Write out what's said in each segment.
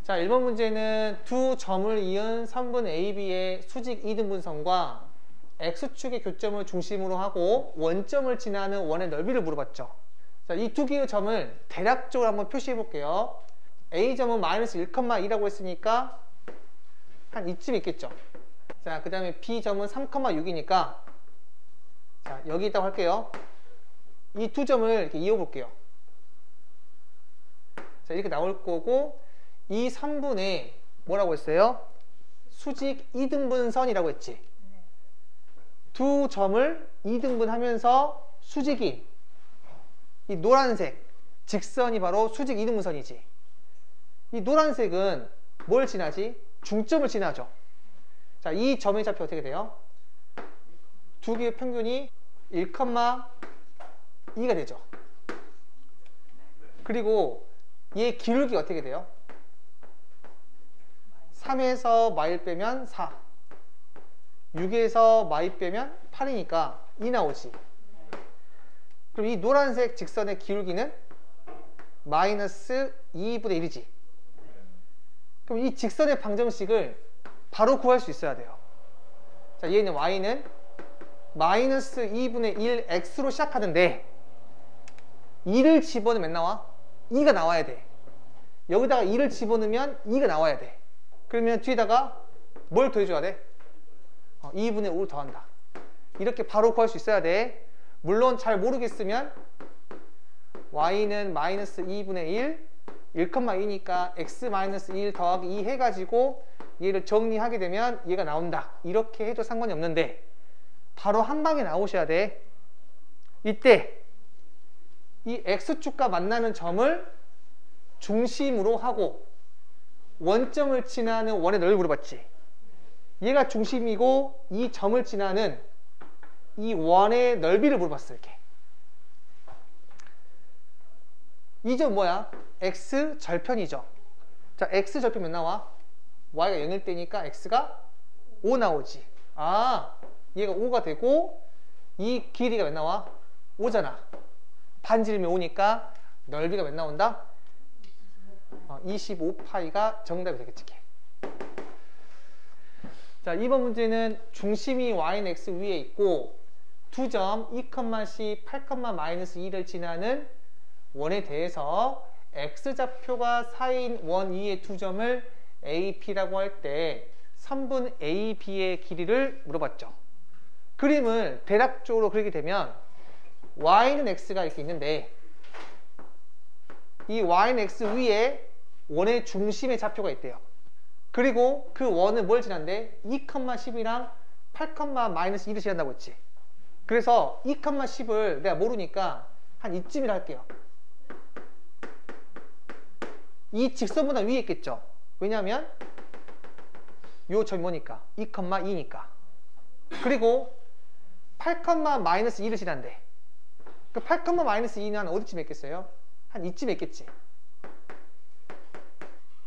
자, 1번 문제는 두 점을 이은 선분 AB의 수직 이등분선과 X축의 교점을 중심으로 하고 원점을 지나는 원의 넓이를 물어봤죠. 자, 이 두 개의 점을 대략적으로 한번 표시해 볼게요. A점은 마이너스 1,2라고 했으니까 한 이쯤 있겠죠. 자, 그 다음에 B점은 3,6이니까 자, 여기 있다고 할게요. 이 두 점을 이렇게 이어 볼게요. 자, 이렇게 나올 거고, 이 선분에 뭐라고 했어요? 수직 이등분선이라고 했지. 두 점을 이등분하면서 수직인 이 노란색 직선이 바로 수직 이등분선이지. 이 노란색은 뭘 지나지? 중점을 지나죠. 자, 이 점의 좌표 어떻게 돼요? 두 개의 평균이 1,2가 되죠. 그리고 얘 기울기 어떻게 돼요? 3에서 마일 빼면 4, 6에서 마일 빼면 8이니까 2 나오지. 그럼 이 노란색 직선의 기울기는 마이너스 2분의 1이지. 그럼 이 직선의 방정식을 바로 구할 수 있어야 돼요. 자, 얘는 y는 마이너스 2분의 1 x로 시작하는데 2를 집어넣으면 몇 나와? 2가 나와야 돼. 여기다가 2를 집어넣으면 2가 나와야 돼. 그러면 뒤에다가 뭘 더해줘야 돼? 2분의 5를 더한다. 이렇게 바로 구할 수 있어야 돼. 물론 잘 모르겠으면 y는 마이너스 2분의 1, 1,2니까 x 마이너스 1 더하기 2 해가지고 얘를 정리하게 되면 얘가 나온다. 이렇게 해도 상관이 없는데 바로 한 방에 나오셔야 돼. 이때 이 x축과 만나는 점을 중심으로 하고 원점을 지나는 원의 넓이를 물어봤지. 얘가 중심이고 이 점을 지나는 이 원의 넓이를 물어봤어. 이렇게. 이 점 뭐야? x 절편이죠. 자, x 절편 몇 나와? y가 0일 때니까 x가 5 나오지. 아, 얘가 5가 되고 이 길이가 몇 나와? 5잖아. 반지르면 5니까 넓이가 몇 나온다? 25파이가 정답이 되겠지. 자, 2번 문제는 중심이 y는 x 위에 있고 두 점 2,c, 8,-2를 지나는 원에 대해서 x좌표가 4인 원 위의 두 점을 AP라고 할 때 선분 AB의 길이를 물어봤죠. 그림을 대략적으로 그리게 되면 y는 x가 이렇게 있는데 이 y는 x 위에 원의 중심의 좌표가 있대요. 그리고 그 원은 뭘 지난대? 2,10이랑 8,-2를 지난다고 했지. 그래서 2,10을 내가 모르니까 한 이쯤이라 할게요. 이 직선보다 위에 있겠죠. 왜냐하면 요 점이 뭐니까? 2,2니까. 그리고 8,-2를 지난대. 그 8,-2는 어디쯤에 있겠어요? 한 이쯤에 있겠지.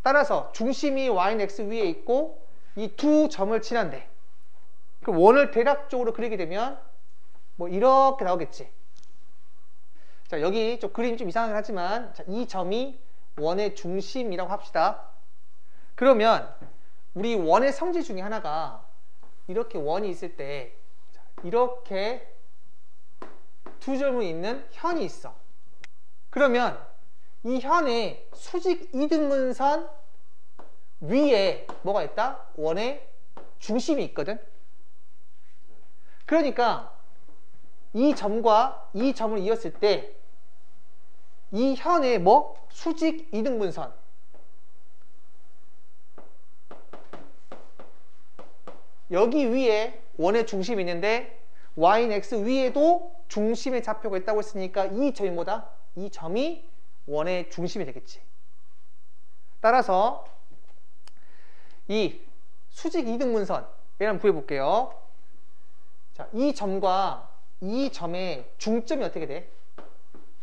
따라서 중심이 y는 x 위에 있고 이 두 점을 지난대. 그럼 원을 대략적으로 그리게 되면 뭐 이렇게 나오겠지. 자, 여기 좀 그림이 좀 이상하긴 하지만 자, 이 점이 원의 중심이라고 합시다. 그러면 우리 원의 성질 중에 하나가 이렇게 원이 있을 때 이렇게 두 점이 있는 현이 있어. 그러면 이 현의 수직 이등분선 위에 뭐가 있다? 원의 중심이 있거든. 그러니까 이 점과 이 점을 이었을 때 이 현의 뭐? 수직 이등분선 여기 위에 원의 중심이 있는데 y는 x 위에도 중심의 좌표가 있다고 했으니까 이 점이 뭐다? 이 점이 원의 중심이 되겠지. 따라서 이 수직 이등분선 얘를 한번 구해볼게요. 자, 이 점과 이 점의 중점이 어떻게 돼?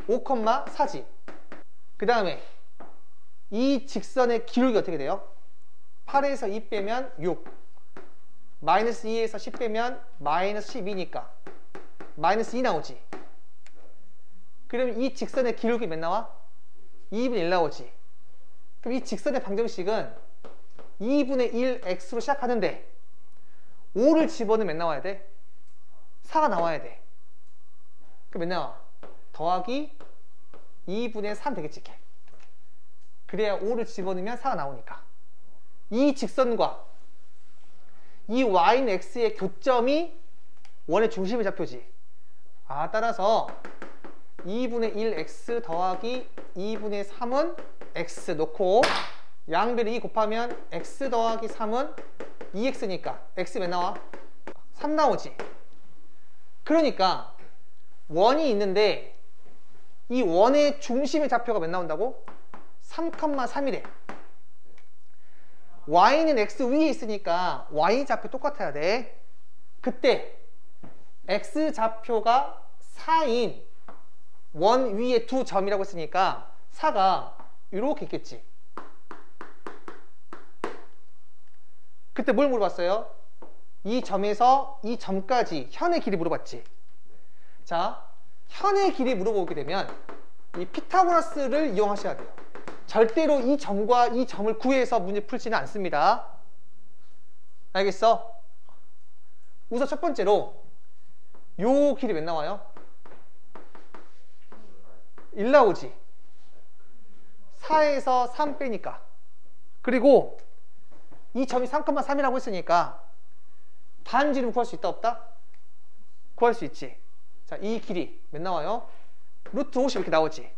5,4지. 그 다음에 이 직선의 기울기 어떻게 돼요? 8에서 2 빼면 6, 마이너스 2에서 10 빼면 마이너스 12니까 마이너스 2 나오지. 그러면 이 직선의 기울기 몇 나와? 2분의 1 나오지. 그럼 이 직선의 방정식은 2분의 1x로 시작하는데 5를 집어넣으면 몇 나와야 돼? 4가 나와야 돼. 그럼 몇 나와? 더하기 2분의 3 되겠지. 이렇게. 그래야 5를 집어넣으면 4가 나오니까. 이 직선과 이 y는 x의 교점이 원의 중심의 좌표지. 아, 따라서 2분의 1x 더하기 2분의 3은 x 놓고 양변을 2 곱하면 x 더하기 3은 2x니까 x 몇 나와? 3 나오지. 그러니까 원이 있는데 이 원의 중심의 좌표가 몇 나온다고? 3,3이래. y는 x 위에 있으니까 y 좌표 똑같아야 돼. 그때 x 좌표가 4인 원 위에 두 점이라고 했으니까 4가 이렇게 있겠지. 그때 뭘 물어봤어요? 이 점에서 이 점까지 현의 길이 물어봤지. 자, 현의 길이 물어보게 되면 이 피타고라스를 이용하셔야 돼요. 절대로 이 점과 이 점을 구해서 문제 풀지는 않습니다. 알겠어? 우선 첫 번째로 요 길이 몇 나와요? 1 나오지. 4에서 3 빼니까. 그리고 이 점이 3,3이라고 했으니까 반지름 구할 수 있다 없다? 구할 수 있지. 자, 이 길이 몇 나와요? 루트 50 이렇게 나오지.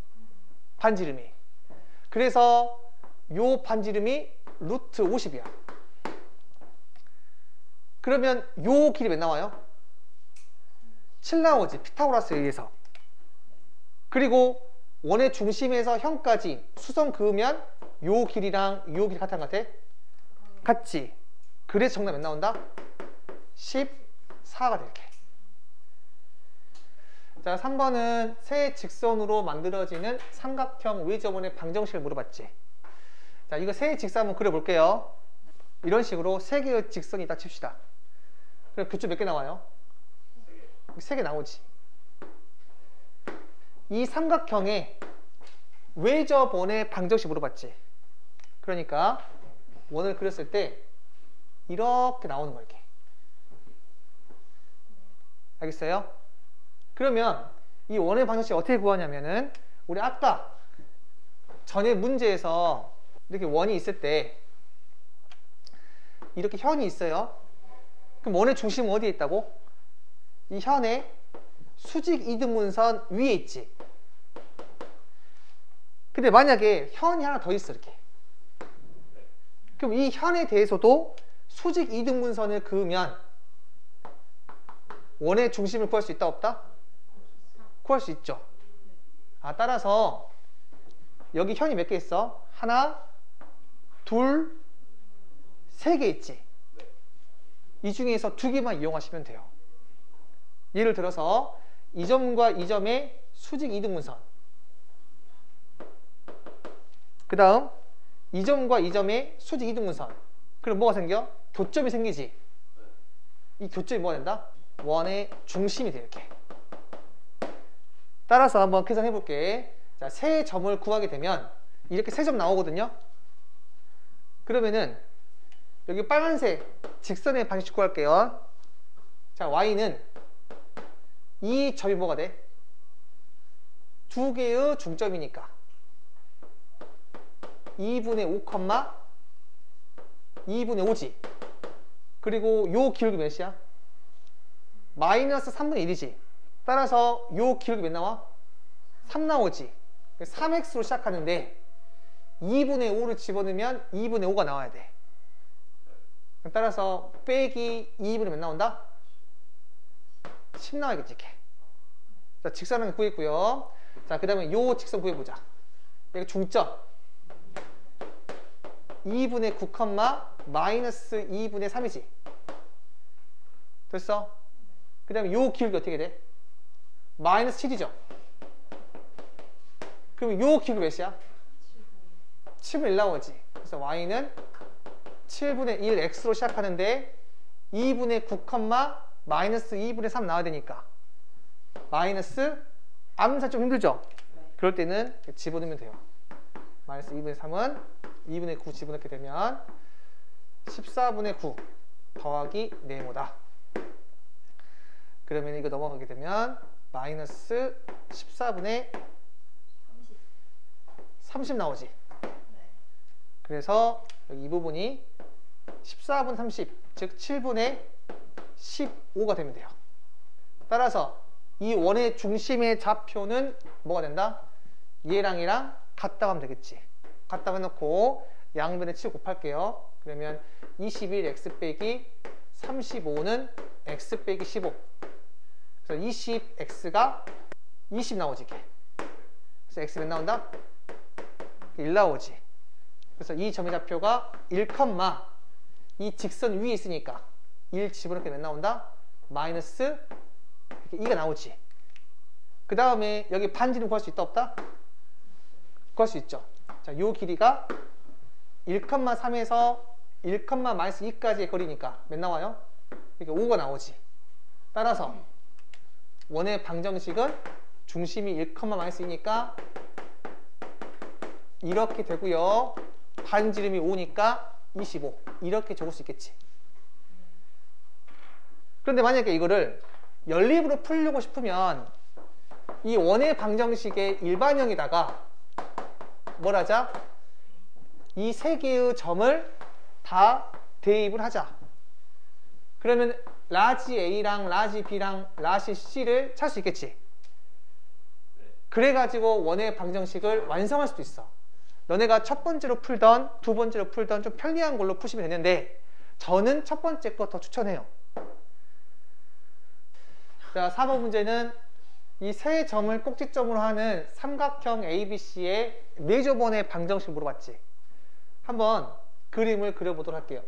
반지름이. 그래서 요 반지름이 루트 50이야. 그러면 요 길이 몇 나와요? 7 나오지. 피타고라스에 의해서. 그리고 원의 중심에서 현까지 수선 그으면 요 길이랑 요 길이 같은 것 같아? 같지. 그래서 정답 몇 나온다? 14가 돼. 이렇게. 자, 3번은 세 직선으로 만들어지는 삼각형 외접원의 방정식을 물어봤지. 자, 이거 세 직선 한번 그려볼게요. 이런 식으로 세 개의 직선이 있다 칩시다. 그럼 교점 몇 개 나와요? 3개 나오지. 이 삼각형의 외접원의 방정식 물어봤지. 그러니까 원을 그렸을 때 이렇게 나오는 거야. 이렇게. 알겠어요? 그러면 이 원의 방정식 어떻게 구하냐면은 우리 아까 전에 문제에서 이렇게 원이 있을 때 이렇게 현이 있어요. 그럼 원의 중심은 어디에 있다고? 이 현의 수직 이등분선 위에 있지. 근데 만약에 현이 하나 더 있어. 이렇게. 그럼 이 현에 대해서도 수직 이등분선을 그으면 원의 중심을 구할 수 있다 없다? 구할 수 있죠. 아, 따라서 여기 현이 몇 개 있어? 하나, 둘, 3개 있지. 이 중에서 2개만 이용하시면 돼요. 예를 들어서 이 점과 이 점의 수직 이등분선, 그 다음 이 점과 이 점의 수직 이등분선. 그럼 뭐가 생겨? 교점이 생기지. 이 교점이 뭐가 된다? 원의 중심이 돼. 이렇게. 따라서 한번 계산해 볼게. 자, 세 점을 구하게 되면 이렇게 3점 나오거든요. 그러면은 여기 빨간색 직선의 방식 구할게요. 자, y는 이 점이 뭐가 돼? 2개의 중점이니까 2분의 5, 2분의 5지. 그리고 요 기울기 몇이야? 마이너스 3분의 1이지. 따라서 요 기울기 몇 나와? 3 나오지. 3x로 시작하는데 2분의 5를 집어넣으면 2분의 5가 나와야 돼. 따라서 빼기 2분의 몇 나온다? 10 나와야겠지. 이렇게. 자, 직선은 구했고요. 자, 그 다음에 요 직선 구해보자. 여기 중점 2분의 9, 마이너스 2분의 3이지. 됐어? 그 다음에 요 기울기 어떻게 돼? 마이너스 7이죠. 그럼 요 기울기 몇이야? 7분의 1 나오지. 그래서 y는 7분의 1x로 시작하는데 2분의 9, 마이너스 2분의 3 나와야 되니까 마이너스, 암산 좀 힘들죠? 그럴 때는 집어넣으면 돼요. 마이너스 2분의 3은 2분의 9 집어넣게 되면 14분의 9 더하기 네모다. 그러면 이거 넘어가게 되면 마이너스 14분의 30 나오지. 그래서 여기 이 부분이 14분 30, 즉 7분의 15가 되면 돼요. 따라서 이 원의 중심의 좌표는 뭐가 된다? 얘랑 얘랑 같다고 하면 되겠지. 같다고 해놓고 양변에 7 곱할게요. 그러면 21x 빼기 35는 x 빼기 15. 그래서 20x가 20 나오지 이게. 그래서 x 몇 나온다? 1 나오지. 그래서 이 점의 좌표가 1, 이 직선 위에 있으니까 1 집어넣게 몇 나온다? 마이너스 2가 나오지. 그 다음에 여기 반지름 구할 수 있다 없다? 구할 수 있죠. 자, 요 길이가 1,3에서 1,-2까지의 거리니까 몇 나와요? 이렇게 5가 나오지. 따라서 원의 방정식은 중심이 1,-2니까 이렇게 되고요. 반지름이 5니까 25. 이렇게 적을 수 있겠지. 그런데 만약에 이거를 연립으로 풀려고 싶으면 이 원의 방정식의 일반형에다가 뭘 하자? 이 세 개의 점을 다 대입을 하자. 그러면 라지 A랑 라지 B랑 라지 C를 찾을 수 있겠지. 그래가지고 원의 방정식을 완성할 수도 있어. 너네가 첫 번째로 풀던 두 번째로 풀던 좀 편리한 걸로 푸시면 되는데 저는 첫 번째 거 더 추천해요. 자, 4번 문제는 이 세 점을 꼭지점으로 하는 삼각형 ABC의 메저번의 방정식 물어봤지. 한번 그림을 그려보도록 할게요.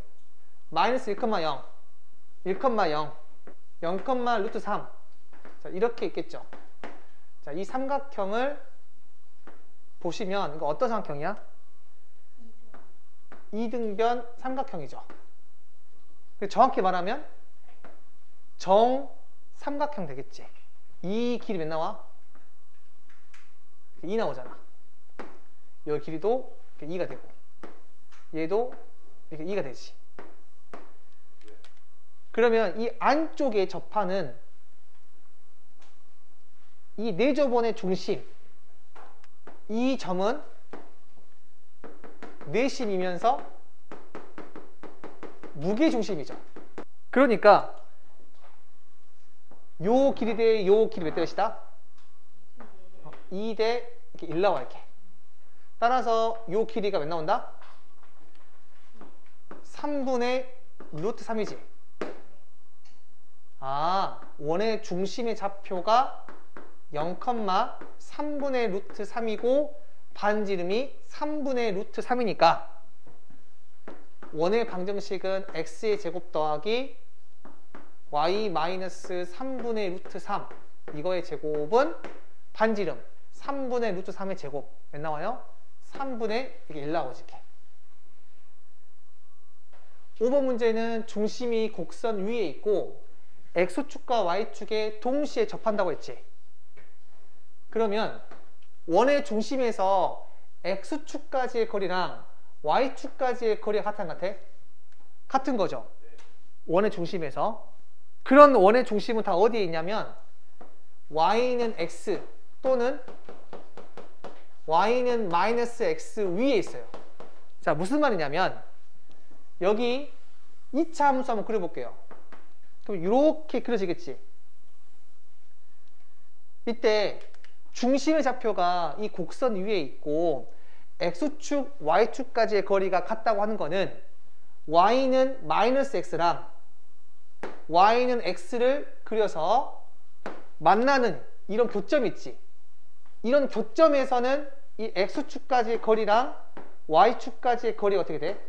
마이너스 1,0, 1,0, 0, 루트 3. 자, 이렇게 있겠죠. 자, 이 삼각형을 보시면 이거 어떤 삼각형이야? 이등변 삼각형이죠. 정확히 말하면 정삼각형 되겠지. 이 길이 몇 나와? 2 나오잖아. 이 길이도 2가 되고 얘도 이렇게 2가 되지. 그러면 이 안쪽에 접하는 이 내저번의 중심, 이 점은 내심이면서 무게중심이죠. 그러니까 요 길이 대 요 길이 몇 대 몇이다? 2 대 이렇게 1 나와 이렇게. 따라서 요 길이가 몇 나온다? 3분의 루트 3이지. 아, 원의 중심의 좌표가 0,3분의 루트 3이고 반지름이 3분의 루트 3이니까 원의 방정식은 x의 제곱 더하기 y 마이너스 3분의 루트 3 이거의 제곱은 반지름 3분의 루트 3의 제곱 몇 나와요? 3분의 이게 1 나오지 이렇게. 5번 문제는 중심이 곡선 위에 있고 x축과 y축에 동시에 접한다고 했지. 그러면 원의 중심에서 x축까지의 거리랑 y축까지의 거리가 같아 안 같아? 같은 거죠. 원의 중심에서. 그런 원의 중심은 다 어디에 있냐면 y는 x 또는 y는 마이너스 x 위에 있어요. 자, 무슨 말이냐면 여기 2차 함수 한번 그려볼게요. 그럼 이렇게 그려지겠지. 이때 중심의 좌표가 이 곡선 위에 있고 x축, y축까지의 거리가 같다고 하는 거는 y는 마이너스 x랑 y는 x를 그려서 만나는 이런 교점이 있지. 이런 교점에서는 이 x축까지의 거리랑 y축까지의 거리가 어떻게 돼?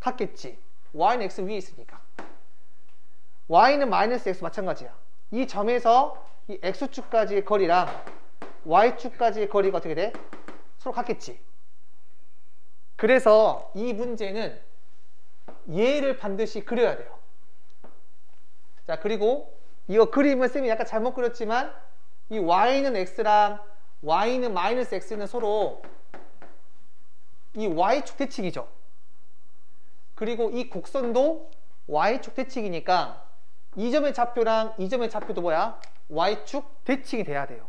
같겠지. y는 x 위에 있으니까. y는 마이너스 x 마찬가지야. 이 점에서 이 x축까지의 거리랑 y축까지의 거리가 어떻게 돼? 서로 같겠지. 그래서 이 문제는 얘를 반드시 그려야 돼요. 자, 그리고 이거 그림을 쌤이 약간 잘못 그렸지만 이 y는 x랑 y는 마이너스 x는 서로 이 y축 대칭이죠. 그리고 이 곡선도 y축 대칭이니까 이 점의 좌표랑 이 점의 좌표도 뭐야? y축 대칭이 돼야 돼요.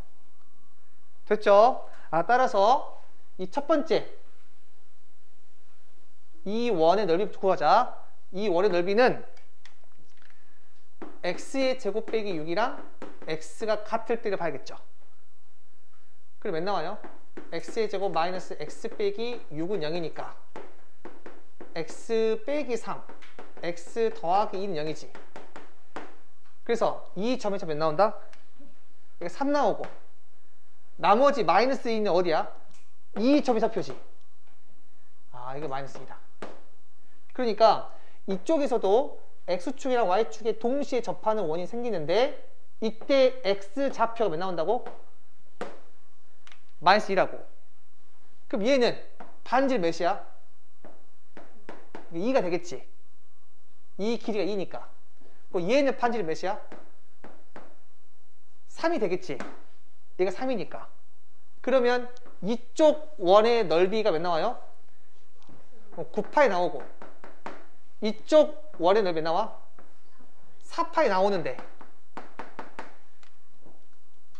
됐죠? 따라서 이 첫 번째 이 원의 넓이부터 구하자. 이 원의 넓이는 x의 제곱 빼기 6이랑 x가 같을 때를 봐야겠죠. 그럼 몇 나와요? x의 제곱 마이너스 x 빼기 6은 0이니까 x 빼기 3 x 더하기 2는 0이지. 그래서 이 점에서 몇 나온다? 여기 3 나오고 나머지 마이너스 2는 어디야? 이 점의 좌표지. 이게 마이너스 2다. 그러니까 이쪽에서도 x축이랑 y축에 동시에 접하는 원이 생기는데 이때 x 좌표가 몇 나온다고? 마이너스 2라고. 그럼 얘는 반지름 몇이야? 2가 되겠지. 이 길이가 2니까. 그럼 얘는 반지름 몇이야? 3이 되겠지. 얘가 3이니까. 그러면 이쪽 원의 넓이가 몇 나와요? 9파이 나오고 이쪽 원의 넓이 몇 나와? 4파이 나오는데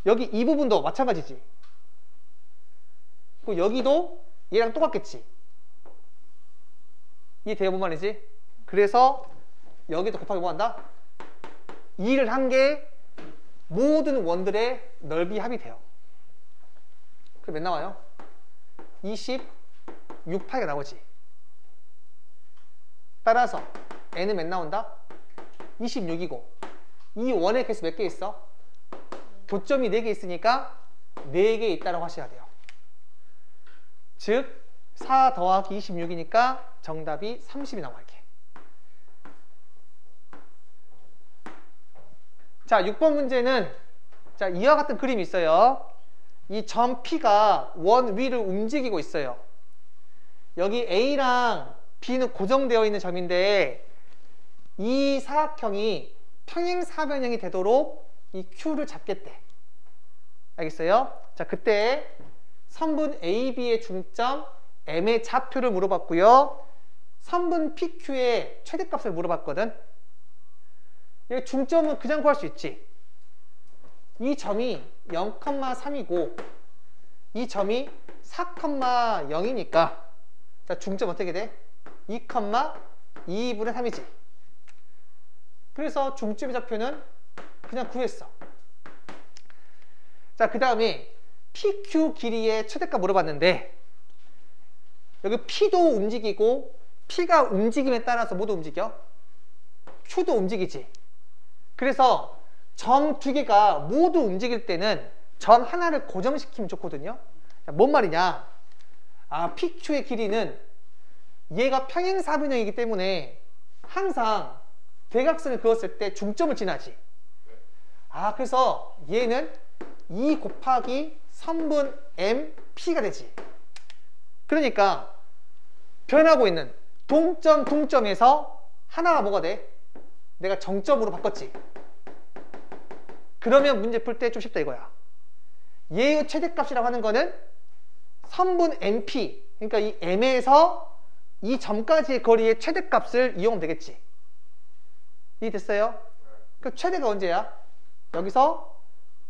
여기 이 부분도 마찬가지지. 그리고 여기도 얘랑 똑같겠지. 이해돼요? 뭔 말이지? 그래서 여기도 곱하기 뭐 한다? 2를 한 게 모든 원들의 넓이 합이 돼요. 그럼 몇 나와요? 26파이가 나오지. 따라서 n은 몇 나온다? 26이고 이 원의 개수 몇 개 있어? 교점이 4개 있으니까 4개 있다고 하셔야 돼요. 즉 4 더하기 26이니까 정답이 30이 나와. 이렇게. 자, 6번 문제는 자, 이와 같은 그림이 있어요. 이 점 P가 원 위를 움직이고 있어요. 여기 A랑 B는 고정되어 있는 점인데 이 사각형이 평행사변형이 되도록 이 Q를 잡겠대. 알겠어요? 자, 그때 선분 AB의 중점 M의 좌표를 물어봤고요. 선분 PQ의 최대값을 물어봤거든. 이 중점은 그냥 구할 수 있지. 이 점이 0,3이고 이 점이 4,0이니까 자, 중점 어떻게 돼? 2,2분의 3이지. 그래서 중점의 좌표는 그냥 구했어. 자, 그 다음에 PQ 길이의 최대값 물어봤는데 여기 P도 움직이고 P가 움직임에 따라서 모두 움직여? Q도 움직이지. 그래서 점 두 개가 모두 움직일 때는 점 하나를 고정시키면 좋거든요. 자, 뭔 말이냐? PQ의 길이는 얘가 평행사변형이기 때문에 항상 대각선을 그었을 때 중점을 지나지. 그래서 얘는 2 곱하기 선분 MP가 되지. 그러니까 변하고 있는 동점 동점에서 하나가 뭐가 돼? 내가 정점으로 바꿨지. 그러면 문제 풀 때 좀 쉽다 이거야. 얘의 최대값이라고 하는 거는 선분 MP, 그러니까 이 M에서 이 점까지의 거리의 최대값을 이용하면 되겠지. 이해됐어요? 그 최대가 언제야? 여기서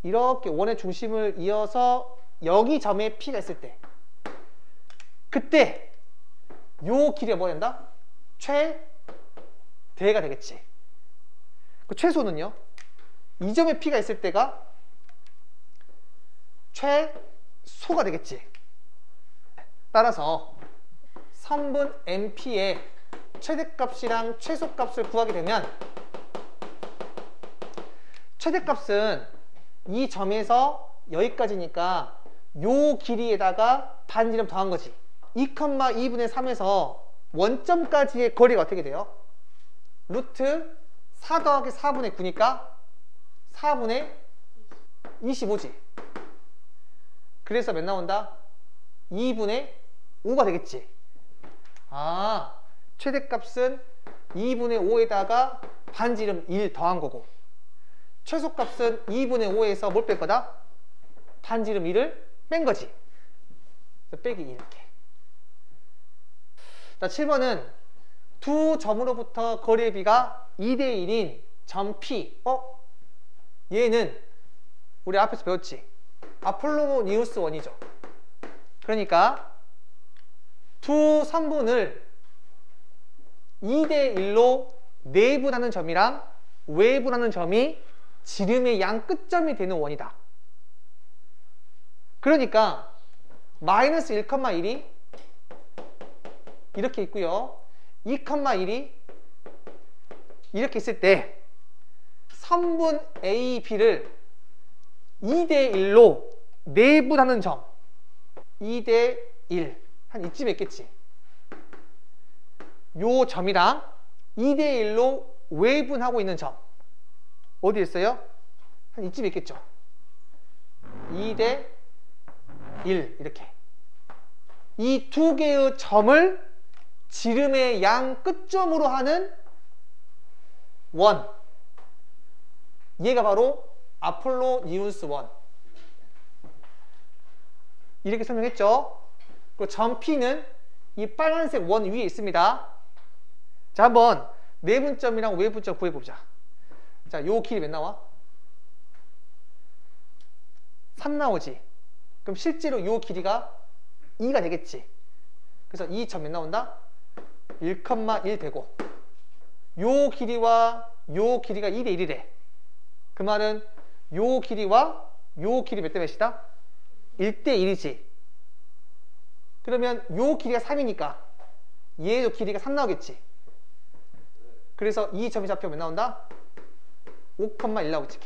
이렇게 원의 중심을 이어서 여기 점에 P가 있을 때, 그때 요 길이가 뭐 된다? 최대가 되겠지. 그 최소는요? 이 점에 P가 있을 때가 최소가 되겠지. 따라서 선분 MP의 최대값이랑 최소값을 구하게 되면 최대값은 이 점에서 여기까지니까 요 길이에다가 반지름 더한 거지. 2,2분의 3에서 원점까지의 거리가 어떻게 돼요? 루트 4 더하기 4분의 9니까 4분의 25지. 그래서 몇 나온다? 2분의 5가 되겠지. 최대값은 2분의 5에다가 반지름 1 더한 거고, 최소값은 2분의 5에서 뭘 뺄 거다? 반지름 1을 뺀 거지. 빼기 2 이렇게. 자, 7번은 두 점으로부터 거리의 비가 2대1인 점 P. 얘는 우리 앞에서 배웠지. 아폴로니우스 원이죠. 그러니까 두 선분을 2대1로 내분하는 점이랑 외분하는 점이 지름의 양 끝점이 되는 원이다. 그러니까 마이너스 1,1이 이렇게 있고요. 2,1이 이렇게 있을 때 선분 A, B를 2대1로 내분하는 점 2대1 한 이쯤에 있겠지. 요 점이랑 2대1로 외분하고 있는 점 어디에 있어요? 한 이쯤에 있겠죠. 2대1 이렇게 이 두 개의 점을 지름의 양 끝점으로 하는 원, 얘가 바로 아폴로니우스 원. 이렇게 설명했죠. 그리고 점 P는 이 빨간색 원 위에 있습니다. 자, 한번 내분점이랑 외분점 구해보자. 자, 요 길이 몇 나와? 3 나오지. 그럼 실제로 요 길이가 2가 되겠지. 그래서 이 점 몇 나온다? 1,1 되고 요 길이와 요 길이가 2대 1이래. 그 말은 요 길이와 요 길이 몇 대 몇이다? 1대 1이지. 그러면 요 길이가 3이니까 얘도 길이가 3 나오겠지. 그래서 이 점이 잡히면 몇 나온다? 5,1 나오겠지.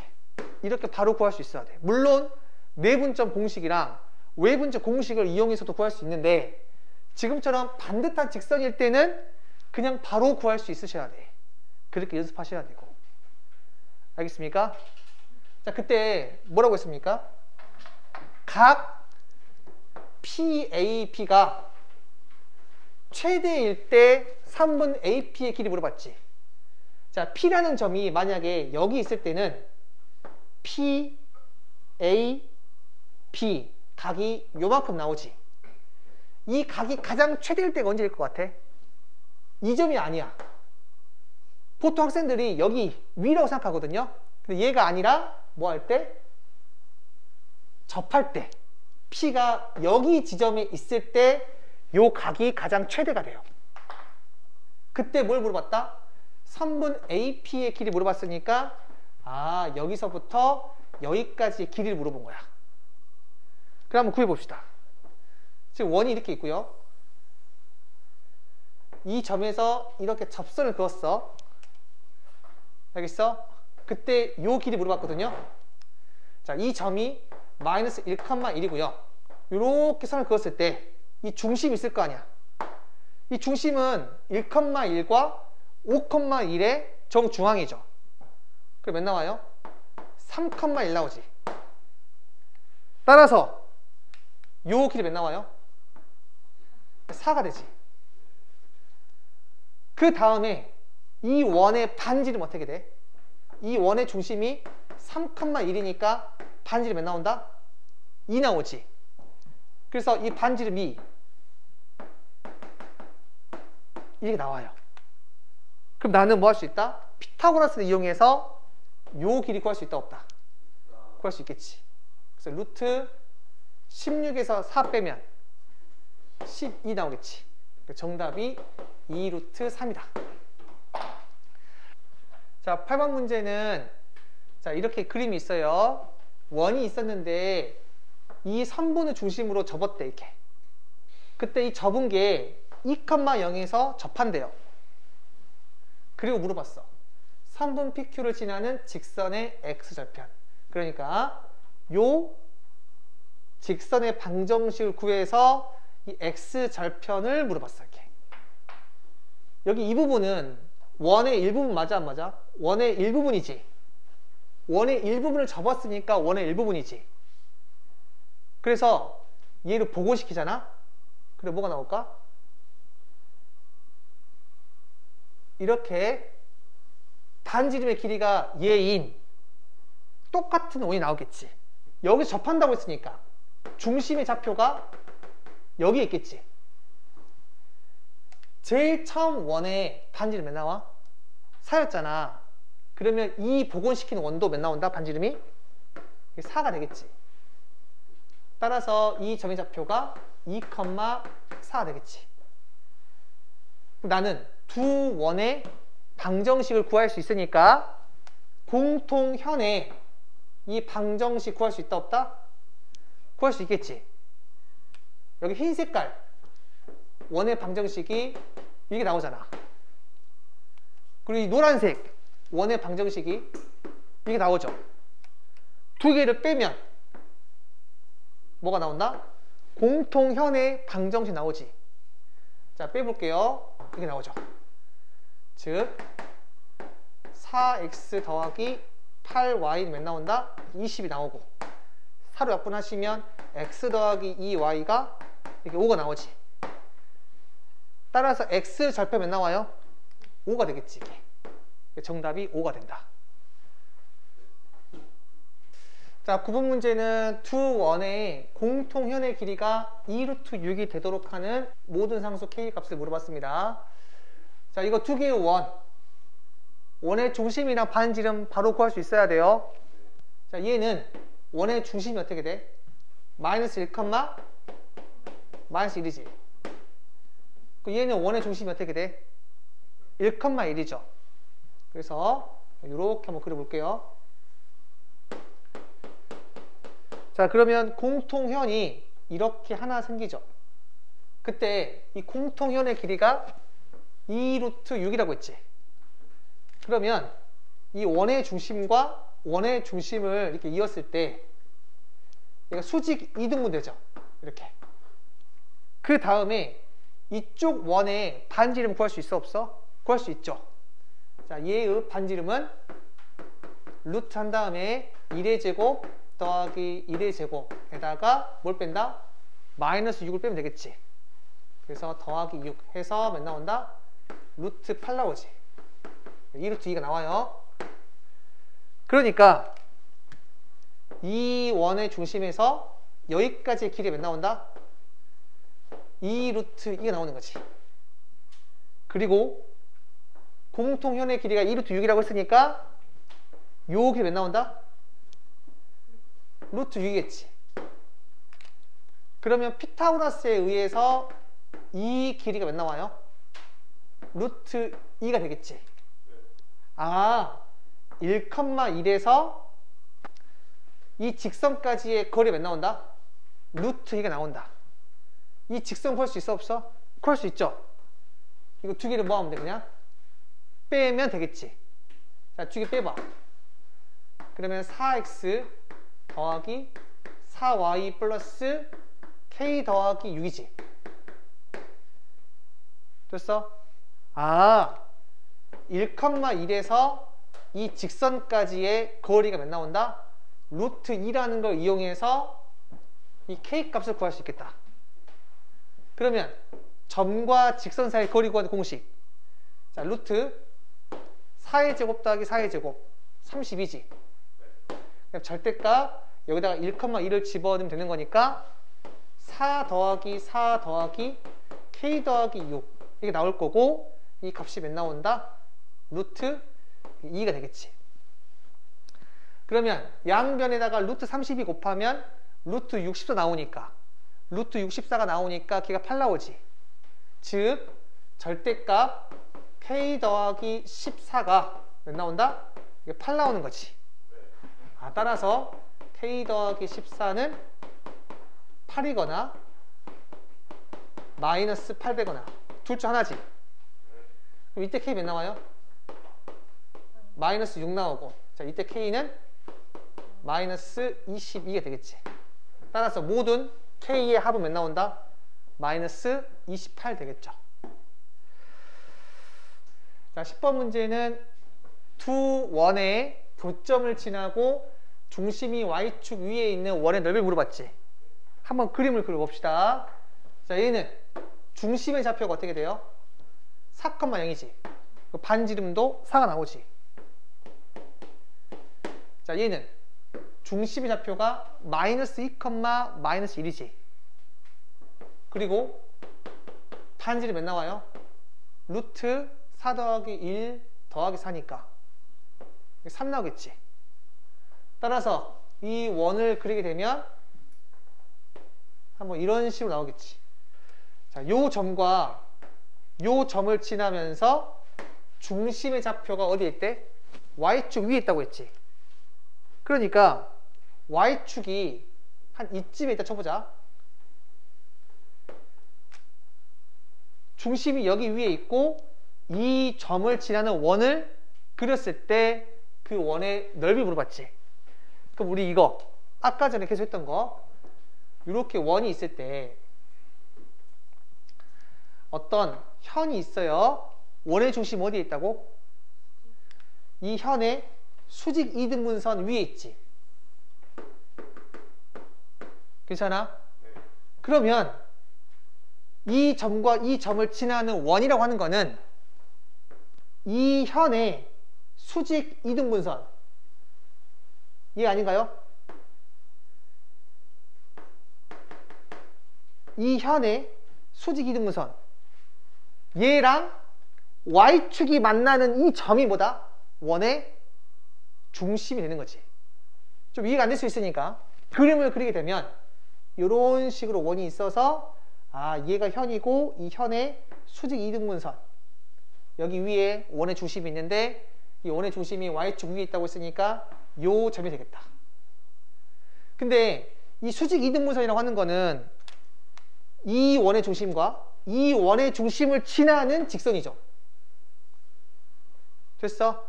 이렇게 바로 구할 수 있어야 돼. 물론 내분점 공식이랑 외분점 공식을 이용해서도 구할 수 있는데 지금처럼 반듯한 직선일 때는 그냥 바로 구할 수 있으셔야 돼. 그렇게 연습하셔야 되고. 알겠습니까? 자, 그때 뭐라고 했습니까? 각 PAP가 최대일 때 3분 AP의 길이 물어봤지. 자, P라는 점이 만약에 여기 있을 때는 P, A, B 각이 요만큼 나오지. 이 각이 가장 최대일 때가 언제일 것 같아? 이 점이 아니야. 보통 학생들이 여기 위라고 생각하거든요. 근데 얘가 아니라 뭐 할 때? 접할 때. P가 여기 지점에 있을 때 요 각이 가장 최대가 돼요. 그때 뭘 물어봤다? 3분 AP의 길이 물어봤으니까 아, 여기서부터 여기까지의 길이를 물어본 거야. 그럼 한번 구해봅시다. 지금 원이 이렇게 있고요. 이 점에서 이렇게 접선을 그었어. 알겠어? 그때 요 길이 물어봤거든요. 자, 이 점이 마이너스 1,1이고요. 이렇게 선을 그었을 때 이 중심이 있을 거 아니야. 이 중심은 1,1과 5,1의 정중앙이죠. 그럼 몇 나와요? 3,1 나오지. 따라서 요 길이 몇 나와요? 4가 되지. 그 다음에 이 원의 반지름 어떻게 돼? 이 원의 중심이 3,1이니까 반지름 몇 나온다? 2 나오지. 그래서 이 반지름이 이렇게 나와요. 그럼 나는 뭐 할 수 있다? 피타고라스를 이용해서 요 길이 구할 수 있다 없다? 구할 수 있겠지. 그래서 루트 16에서 4 빼면 12 나오겠지. 정답이 2루트 3이다. 자, 8번 문제는 자, 이렇게 그림이 있어요. 원이 있었는데 이 선분을 중심으로 접었대. 이렇게. 그때 이 접은 게 2,0에서 접한대요. 그리고 물어봤어. 선분 PQ를 지나는 직선의 X절편. 그러니까 요 직선의 방정식을 구해서 이 X절편을 물어봤어. 이렇게. 여기 이 부분은 원의 일부분 맞아 안 맞아? 원의 일부분이지. 원의 일부분을 접었으니까 원의 일부분이지. 그래서 얘를 보고시키잖아? 그래 뭐가 나올까? 이렇게 반지름의 길이가 얘인 똑같은 원이 나오겠지. 여기서 접한다고 했으니까 중심의 좌표가 여기에 있겠지. 제일 처음 원의 반지름 몇 나와? 4였잖아. 그러면 이 복원시킨 원도 몇 나온다? 반지름이? 4가 되겠지. 따라서 이 점의 좌표가 2,4가 되겠지. 나는 두 원의 방정식을 구할 수 있으니까 공통현에 이 방정식 구할 수 있다 없다? 구할 수 있겠지. 여기 흰 색깔 원의 방정식이 이게 나오잖아. 그리고 이 노란색 원의 방정식이 이게 나오죠. 두 개를 빼면 뭐가 나온다? 공통현의 방정식 나오지. 자, 빼볼게요. 이게 나오죠. 즉 4x 더하기 8y는 몇 나온다? 20이 나오고 4로 약분하시면 x 더하기 2y가 이렇게 5가 나오지. 따라서 x 절편 몇 나와요? 5가 되겠지. 이게 정답이 5가 된다. 자, 9번 문제는 두 원의 공통현의 길이가 2루트 6이 되도록 하는 모든 상수 k 값을 물어봤습니다. 자, 이거 두 개의 원의 중심이랑 반지름 바로 구할 수 있어야 돼요. 자, 얘는 원의 중심이 어떻게 돼? 마이너스 1, 마이너스 1이지. 얘는 원의 중심이 어떻게 돼? 1,1이죠. 그래서 이렇게 한번 그려볼게요. 자, 그러면 공통현이 이렇게 하나 생기죠. 그때 이 공통현의 길이가 2루트 6이라고 했지. 그러면 이 원의 중심과 원의 중심을 이렇게 이었을 때 얘가 수직 2등분 되죠. 이렇게. 그 다음에 이쪽 원의 반지름 구할 수 있어 없어? 구할 수 있죠. 자, 얘의 반지름은 루트 한 다음에 1의 제곱 더하기 1의 제곱에다가 뭘 뺀다? 마이너스 6을 빼면 되겠지. 그래서 더하기 6 해서 몇 나온다? 루트 8 나오지. 2루트 2가 나와요. 그러니까 이 원의 중심에서 여기까지의 길이 몇 나온다? 2루트 2가 나오는 거지. 그리고 공통현의 길이가 2루트 6이라고 했으니까 요 길이 몇 나온다? 루트 6이겠지. 그러면 피타고라스에 의해서 이 길이가 몇 나와요? 루트 2가 되겠지. 아, 1,1에서 이 직선까지의 거리 몇 나온다? 루트 2가 나온다. 이 직선 구할 수 있어 없어? 구할 수 있죠. 이거 두 개를 뭐 하면 돼? 그냥 빼면 되겠지. 자, 두 개 빼봐. 그러면 4x 더하기 4y 플러스 k 더하기 6이지. 됐어? 아, 1,1에서 이 직선까지의 거리가 몇 나온다? 루트 2라는 걸 이용해서 이 k 값을 구할 수 있겠다. 그러면 점과 직선 사이의 거리 구하는 공식. 자, 루트 4의 제곱 더하기 4의 제곱 30이지. 그럼 절대값 여기다가 1,1을 집어넣으면 되는 거니까 4 더하기 4 더하기 k 더하기 6 이게 나올 거고, 이 값이 몇 나온다? 루트 2가 되겠지. 그러면 양변에다가 루트 32 곱하면 루트 64 나오니까, 루트 64가 나오니까 걔가 8 나오지. 즉 절대값 k 더하기 14가 몇 나온다? 이게 8 나오는 거지. 아, 따라서 k 더하기 14는 8이거나 마이너스 8 되거나 둘 중 하나지. 그럼 이때 k 몇 나와요? 마이너스 6 나오고, 자, 이때 k는 마이너스 22가 되겠지. 따라서 모든 k의 합은 몇 나온다? 마이너스 28 되겠죠. 자, 10번 문제는 두 원의 교점을 지나고 중심이 y축 위에 있는 원의 넓이를 물어봤지. 한번 그림을 그려봅시다. 자, 얘는 중심의 좌표가 어떻게 돼요? 4,0이지. 반지름도 4가 나오지. 자, 얘는 중심의 좌표가 마이너스 2, 마이너스 1이지. 그리고 반지름 몇 나와요? 루트 4 더하기 1 더하기 4니까 3 나오겠지. 따라서 이 원을 그리게 되면 한번 이런 식으로 나오겠지. 자, 요 점과 요 점을 지나면서 중심의 좌표가 어디에 있대? Y축 위에 있다고 했지. 그러니까 Y축이 한 이쯤에 있다 쳐보자. 중심이 여기 위에 있고 이 점을 지나는 원을 그렸을 때 그 원의 넓이 물어봤지. 그럼 우리 이거 아까 전에 계속 했던 거 이렇게 원이 있을 때 어떤 현이 있어요. 원의 중심 어디에 있다고? 이 현의 수직 2등분선 위에 있지. 괜찮아? 네. 그러면 이 점과 이 점을 지나는 원이라고 하는 거는 이 현의 수직 2등분선 이해 아닌가요? 이 현의 수직 2등분선 얘랑 Y축이 만나는 이 점이 뭐다? 원의 중심이 되는 거지. 좀 이해가 안 될 수 있으니까 그림을 그리게 되면 이런 식으로 원이 있어서 아 얘가 현이고 이 현의 수직 2등분선 여기 위에 원의 중심이 있는데 이 원의 중심이 Y축 위에 있다고 했으니까 요 점이 되겠다. 근데 이 수직 2등분선이라고 하는 거는 이 원의 중심과 이 원의 중심을 지나는 직선이죠. 됐어?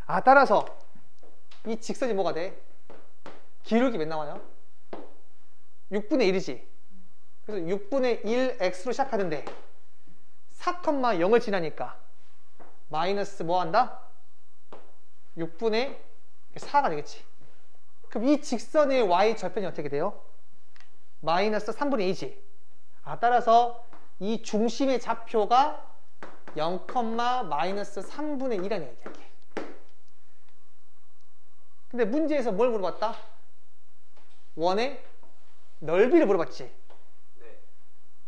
아 따라서 이 직선이 뭐가 돼? 기울기 몇 나와요? 6분의 1이지. 그래서 6분의 1x로 시작하는데 4,0을 지나니까 마이너스 뭐 한다? 6분의 4가 되겠지. 그럼 이 직선의 y 절편이 어떻게 돼요? 마이너스 3분의 2지. 아 따라서 이 중심의 좌표가 0, 마이너스 3분의 2라는 얘기야. 근데 문제에서 뭘 물어봤다? 원의 넓이를 물어봤지. 네.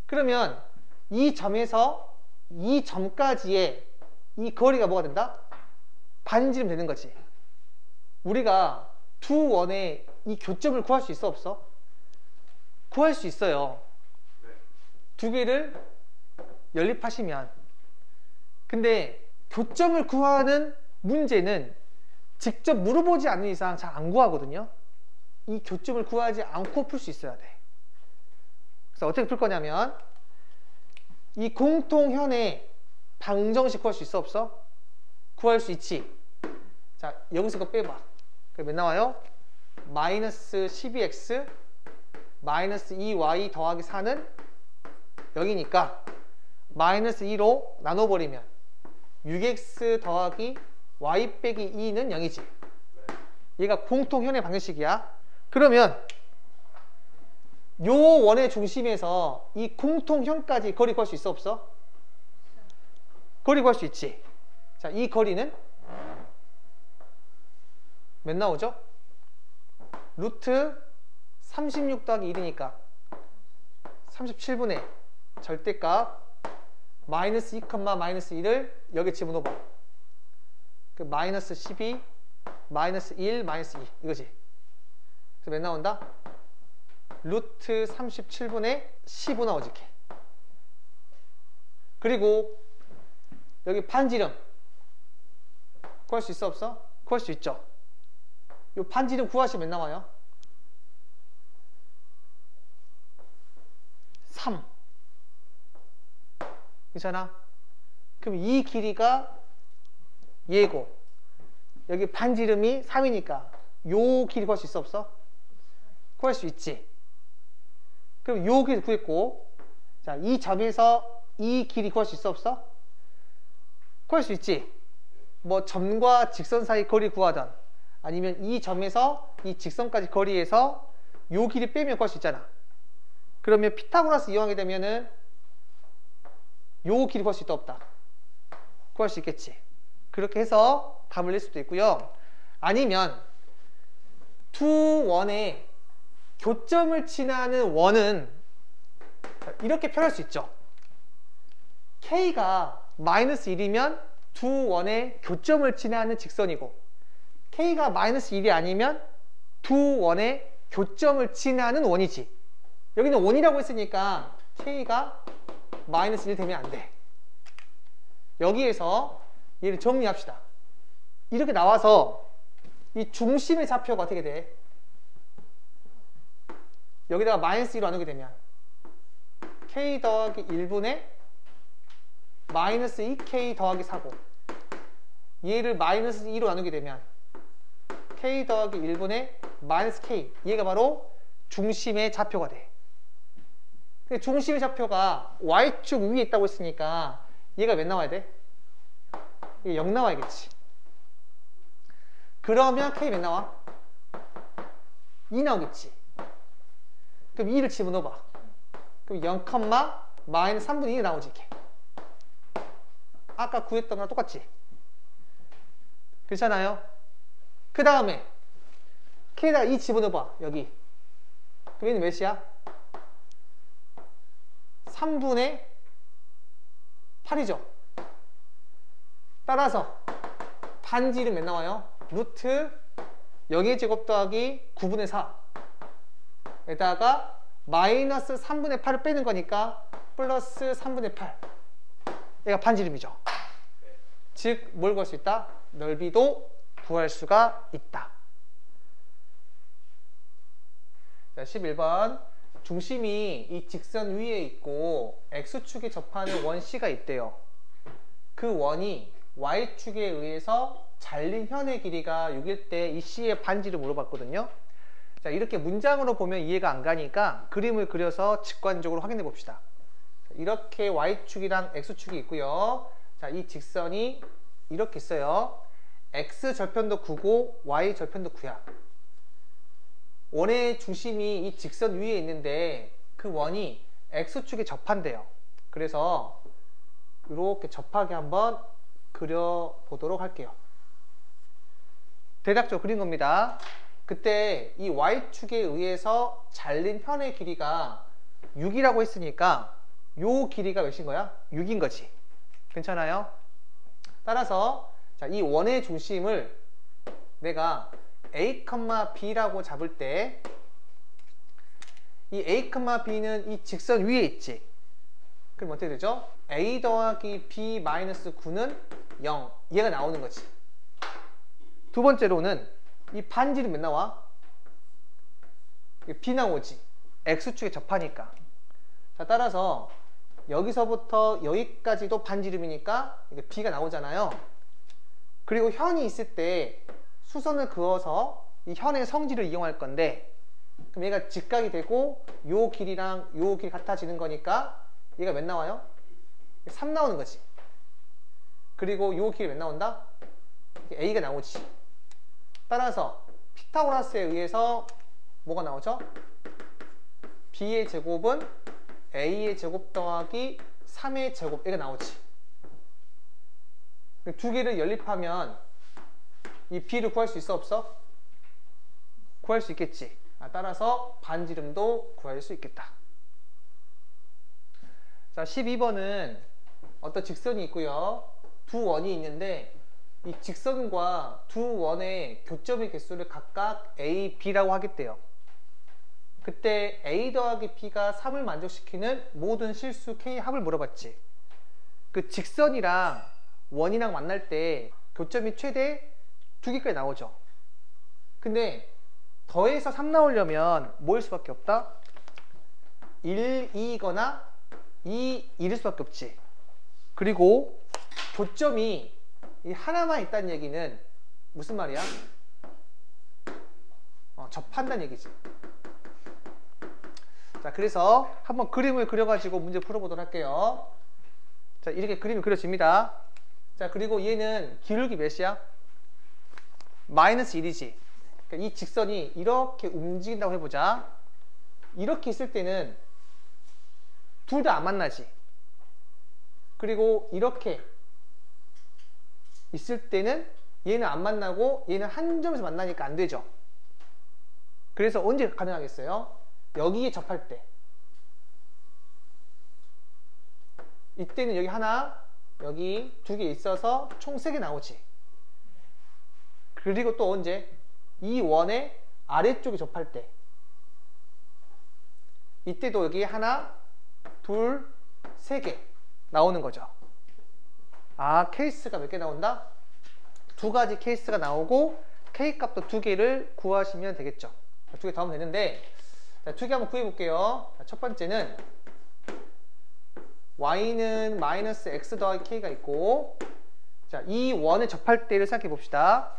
그러면 이 점에서 이 점까지의 이 거리가 뭐가 된다? 반지름 되는 거지. 우리가 두 원의 이 교점을 구할 수 있어 없어? 구할 수 있어요. 네. 두 개를 연립하시면. 근데 교점을 구하는 문제는 직접 물어보지 않는 이상 잘 안 구하거든요. 이 교점을 구하지 않고 풀 수 있어야 돼. 그래서 어떻게 풀 거냐면 이 공통현의 방정식 구할 수 있어 없어? 구할 수 있지. 자 여기서 그거 빼봐. 그럼 몇 나와요? 마이너스 12x 마이너스 2y 더하기 4는 0이니까 마이너스 2로 나눠버리면 6x 더하기 y 빼기 2는 0이지. 얘가 공통현의 방정식이야. 그러면 요 원의 중심에서 이 공통현까지 거리 구할 수 있어 없어? 거리 구할 수 있지. 자, 이 거리는 몇 나오죠? 루트 36 더하기 1이니까 37분의 절대값 마이너스 2, 마이너스 1을 여기 집어넣어봐. 그 마이너스 12, 마이너스 1, 마이너스 2 이거지. 그래서 몇 나온다? 루트 37분의 15 나오지. 그리고 여기 반지름 구할 수 있어 없어? 구할 수 있죠. 이 반지름 구하시면 몇 나와요? 3. 괜찮아? 그럼 이 길이가 얘고 여기 반지름이 3이니까 요 길이 구할 수 있어 없어? 구할 수 있지. 그럼 요 길이 구했고 자, 이 점에서 이 길이 구할 수 있어 없어? 구할 수 있지. 뭐 점과 직선 사이 거리 구하던 아니면 이 점에서 이 직선까지 거리에서 요 길이 빼면 구할 수 있잖아. 그러면 피타고라스 이용하게 되면은 요 길이 구할 수 있다 없다? 구할 수 있겠지. 그렇게 해서 답을 낼 수도 있고요. 아니면 두 원의 교점을 지나는 원은 이렇게 표현할 수 있죠. K가 마이너스 1이면 두 원의 교점을 지나는 직선이고 K가 마이너스 1이 아니면 두 원의 교점을 지나는 원이지. 여기는 원이라고 했으니까 K가 마이너스 1 되면 안 돼. 여기에서 얘를 정리합시다. 이렇게 나와서 이 중심의 좌표가 어떻게 돼? 여기다가 마이너스 1로 나누게 되면 K 더하기 1분의 마이너스 2K 더하기 4고 얘를 마이너스 2로 나누게 되면 K 더하기 1분의 마이너스 K, 얘가 바로 중심의 좌표가 돼. 근데 중심의 좌표가 Y축 위에 있다고 했으니까 얘가 몇 나와야 돼? 이게 0 나와야겠지. 그러면 K 몇 나와? 2 나오겠지. 그럼 2를 집어넣어봐. 그럼 0, 마이너스 3분의 2가 나오지. 이렇게. 아까 구했던 거랑 똑같지? 괜찮아요? 그 다음에 K에다가 2 집어넣어봐. 여기. 그럼 얘는 몇이야? 3분의 8이죠. 따라서 반지름 몇 나와요? 루트 0의 제곱 더하기 9분의 4 에다가 마이너스 3분의 8을 빼는 거니까 플러스 3분의 8. 얘가 반지름이죠. 즉 뭘 구할 수 있다? 넓이도 구할 수가 있다. 자, 11번. 중심이 이 직선 위에 있고 X축에 접하는 원 C가 있대요. 그 원이 Y축에 의해서 잘린 현의 길이가 6일 때 이 C의 반지를 물어봤거든요. 자, 이렇게 문장으로 보면 이해가 안 가니까 그림을 그려서 직관적으로 확인해 봅시다. 이렇게 Y축이랑 X축이 있고요. 자, 이 직선이 이렇게 있어요. X 절편도 9고 Y 절편도 9야. 원의 중심이 이 직선 위에 있는데 그 원이 X축에 접한대요. 그래서 이렇게 접하게 한번 그려보도록 할게요. 대략적으로 그린 겁니다. 그때 이 Y축에 의해서 잘린 현의 길이가 6이라고 했으니까 요 길이가 몇인 거야? 6인 거지. 괜찮아요? 따라서 자, 이 원의 중심을 내가 A, B라고 잡을 때 이 A, B는 이 직선 위에 있지. 그럼 어떻게 되죠? A 더하기 B 마이너스 9는 0. 얘가 나오는 거지. 두 번째로는 이 반지름 몇 나와? B 나오지. X축에 접하니까. 자, 따라서 여기서부터 여기까지도 반지름이니까 이게 B가 나오잖아요. 그리고 현이 있을 때 수선을 그어서 이 현의 성질을 이용할 건데 그럼 얘가 직각이 되고 요 길이랑 요 길이 같아지는 거니까 얘가 몇 나와요? 3 나오는 거지. 그리고 요 길이 몇 나온다? A가 나오지. 따라서 피타고라스에 의해서 뭐가 나오죠? B의 제곱은 A의 제곱 더하기 3의 제곱, 얘가 나오지. 두 개를 연립하면 이 B를 구할 수 있어 없어? 구할 수 있겠지. 따라서 반지름도 구할 수 있겠다. 자, 12번은 어떤 직선이 있고요. 두 원이 있는데 이 직선과 두 원의 교점의 개수를 각각 A, B라고 하겠대요. 그때 A 더하기 B가 3을 만족시키는 모든 실수 K 합을 물어봤지. 그 직선이랑 원이랑 만날 때 교점이 최대 2개까지 나오죠. 근데 더해서 3 나오려면 뭐일 수밖에 없다? 1, 2이거나 2, 1일 수밖에 없지. 그리고 교점이 이 하나만 있다는 얘기는 무슨 말이야? 접한다는 얘기지. 자, 그래서 한번 그림을 그려가지고 문제 풀어보도록 할게요. 자, 이렇게 그림이 그려집니다. 자, 그리고 얘는 기울기 몇이야? 마이너스 1이지. 그러니까 이 직선이 이렇게 움직인다고 해보자. 이렇게 있을 때는 둘 다 안 만나지. 그리고 이렇게 있을 때는 얘는 안 만나고 얘는 한 점에서 만나니까 안 되죠. 그래서 언제 가능하겠어요? 여기에 접할 때. 이때는 여기 하나, 여기 2개 있어서 총 3개 나오지. 그리고 또 언제? 이 원의 아래쪽에 접할 때 이때도 여기 하나, 둘, 3개 나오는 거죠. 아, 케이스가 몇 개 나온다? 2가지 케이스가 나오고 K값도 2개를 구하시면 되겠죠. 2개 더 하면 되는데, 자, 2개 한번 구해 볼게요. 첫 번째는 y는 마이너스 x 더하기 k가 있고, 자, 이 원에 접할 때를 생각해 봅시다.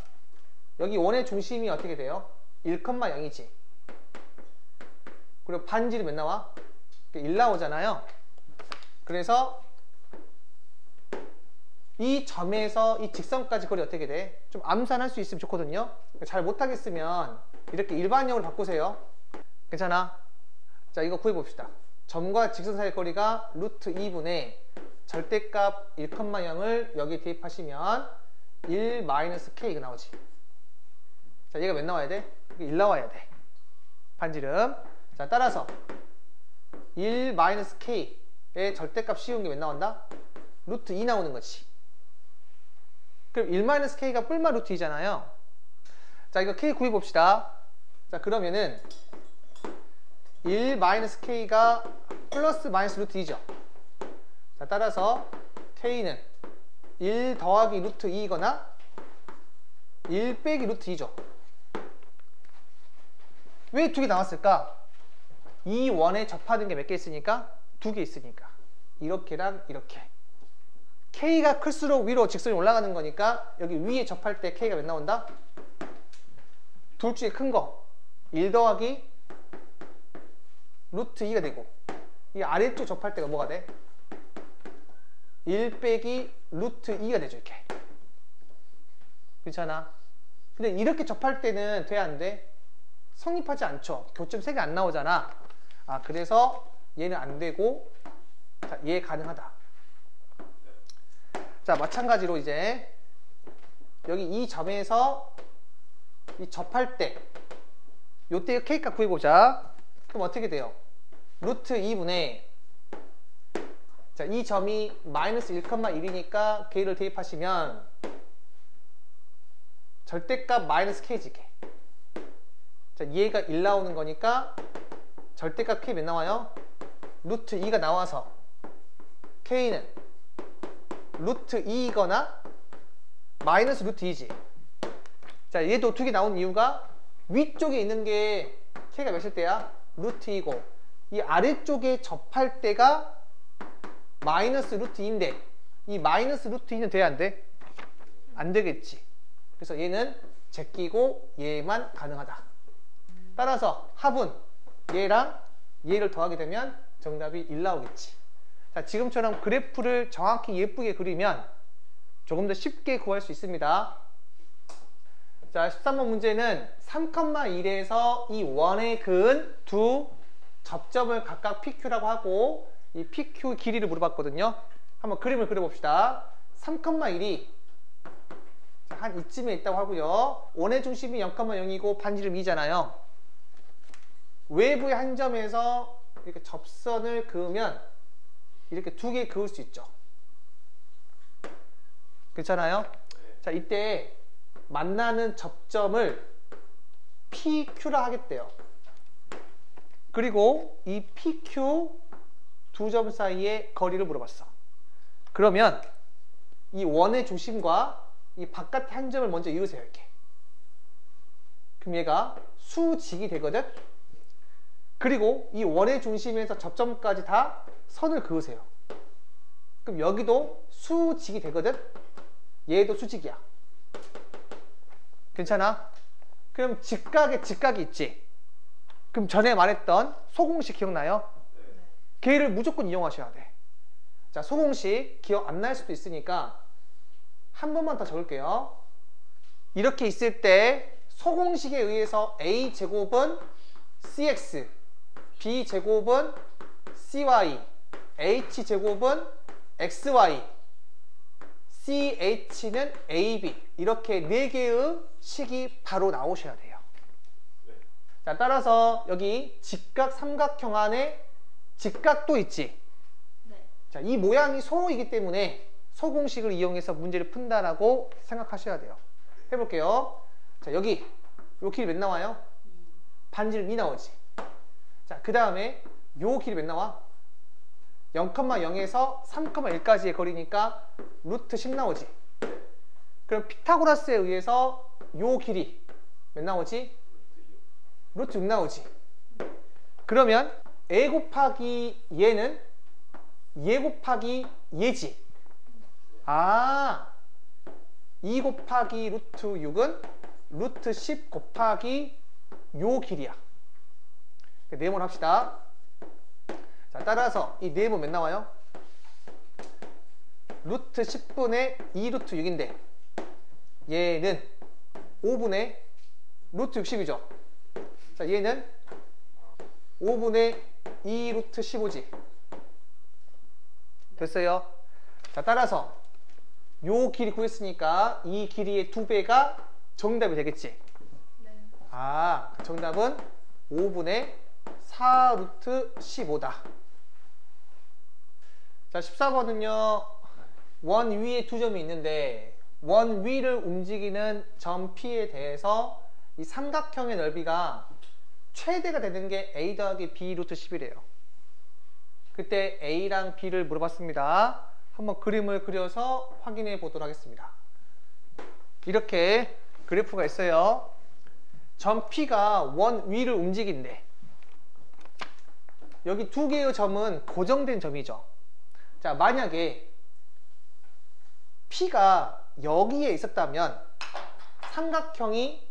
여기 원의 중심이 어떻게 돼요? 1,0이지. 그리고 반지름이 몇 나와? 1 나오잖아요. 그래서 이 점에서 이 직선까지 거리 어떻게 돼? 좀 암산할 수 있으면 좋거든요. 잘 못하겠으면 이렇게 일반형으로 바꾸세요. 괜찮아? 자, 이거 구해봅시다. 점과 직선 사이 거리가 루트 2분의 절대값 1,0을 여기 대입하시면 1 K가 나오지. 자, 얘가 몇 나와야 돼? 1 나와야 돼. 반지름. 자, 따라서 1 K의 절대값 씌운 게 몇 나온다? 루트 2 나오는 거지. 그럼 1 K가 뿔마 루트 2잖아요. 자, 이거 K 구해봅시다. 자, 그러면은 1 K가 플러스 마이너스 루트 2죠. 자, 따라서 K는 1 더하기 루트 2이거나 1 빼기 루트 2죠. 왜 2개 나왔을까? 이 원에 접하는 게 몇 개 있으니까? 2개 있으니까. 이렇게랑 이렇게. K가 클수록 위로 직선이 올라가는 거니까 여기 위에 접할 때 K가 몇 나온다? 둘 중에 큰 거 1 더하기 루트 2가 되고, 이 아래쪽 접할 때가 뭐가 돼? 1 빼기 루트 2가 되죠. 이렇게. 괜찮아? 근데 이렇게 접할 때는 돼, 안 돼? 성립하지 않죠. 교점 3개 안 나오잖아. 아, 그래서 얘는 안 되고, 자, 얘 가능하다. 자, 마찬가지로 이제 여기 이 점에서 이 접할 때 요때 K값 구해보자. 그럼 어떻게 돼요? 루트 2분의, 자, 이 점이 마이너스 1,1이니까 K를 대입하시면 절대값 마이너스 K지. 자, 얘가 1 나오는 거니까 절대값 K 몇 나와요? 루트 2가 나와서 K는 루트 2이거나 마이너스 루트 2지. 자, 얘도 2개 나온 이유가 위쪽에 있는 게 K가 몇일 때야? 루트 2고, 이 아래쪽에 접할 때가 마이너스 루트 2인데 이 마이너스 루트 2는 돼야 안 돼? 안 되겠지. 그래서 얘는 제끼고 얘만 가능하다. 따라서 합은 얘랑 얘를 더하게 되면 정답이 1 나오겠지. 자, 지금처럼 그래프를 정확히 예쁘게 그리면 조금 더 쉽게 구할 수 있습니다. 자, 13번 문제는 3,1에서 이 원에 그은 두 접점을 각각 PQ라고 하고 이 PQ 길이를 물어봤거든요. 한번 그림을 그려봅시다. 3,1이 한 이쯤에 있다고 하고요. 원의 중심이 0,0이고 반지름 2잖아요. 외부의 한 점에서 이렇게 접선을 그으면 이렇게 2개 그을 수 있죠. 괜찮아요? 자, 이때 만나는 접점을 PQ라 하겠대요. 그리고 이 PQ 두 점 사이의 거리를 물어봤어. 그러면 이 원의 중심과 이 바깥의 한 점을 먼저 이으세요. 이렇게. 그럼 얘가 수직이 되거든. 그리고 이 원의 중심에서 접점까지 다 선을 그으세요. 그럼 여기도 수직이 되거든. 얘도 수직이야. 괜찮아? 그럼 직각에 직각이 있지. 그럼 전에 말했던 소공식 기억나요? 걔를 무조건 이용하셔야 돼. 자, 소공식 기억 안 날 수도 있으니까 한 번만 더 적을게요. 이렇게 있을 때 소공식에 의해서 A제곱은 CX, B제곱은 CY, H제곱은 XY, CH는 AB, 이렇게 4개의 식이 바로 나오셔야 돼요. 자, 따라서 여기 직각 삼각형 안에 직각도 있지. 자, 이 모양이 소이기 때문에 소공식을 이용해서 문제를 푼다라고 생각하셔야 돼요. 해볼게요. 자, 여기 요 길이 몇 나와요? 반지름 2 나오지. 자, 그 다음에 요 길이 몇 나와? 0,0에서 3,1까지의 거리니까 루트 10 나오지. 그럼 피타고라스에 의해서 요 길이 몇 나오지? 루트 6 나오지. 그러면 a 곱하기 얘는 얘 곱하기 얘지. 아, 2 곱하기 루트 6은 루트 10 곱하기 요 길이야. 네모를 합시다. 자, 따라서 이 네모 몇 나와요? 루트 10분의 2 루트 6인데 얘는 5분의 루트 60이죠. 자, 얘는 5분의 2 루트 15지. 됐어요? 자, 따라서 요 길이 구했으니까 이 길이의 2배가 정답이 되겠지? 네. 아, 정답은 5분의 4 루트 15다. 자, 14번은요. 원 위에 두 점이 있는데 원 위를 움직이는 점 P에 대해서 이 삼각형의 넓이가 최대가 되는 게 A 더하기 B 루트 10이래요. 그때 A랑 B를 물어봤습니다. 한번 그림을 그려서 확인해 보도록 하겠습니다. 이렇게 그래프가 있어요. 점 P가 원 위를 움직인대. 여기 두 개의 점은 고정된 점이죠. 자, 만약에 P가 여기에 있었다면 삼각형이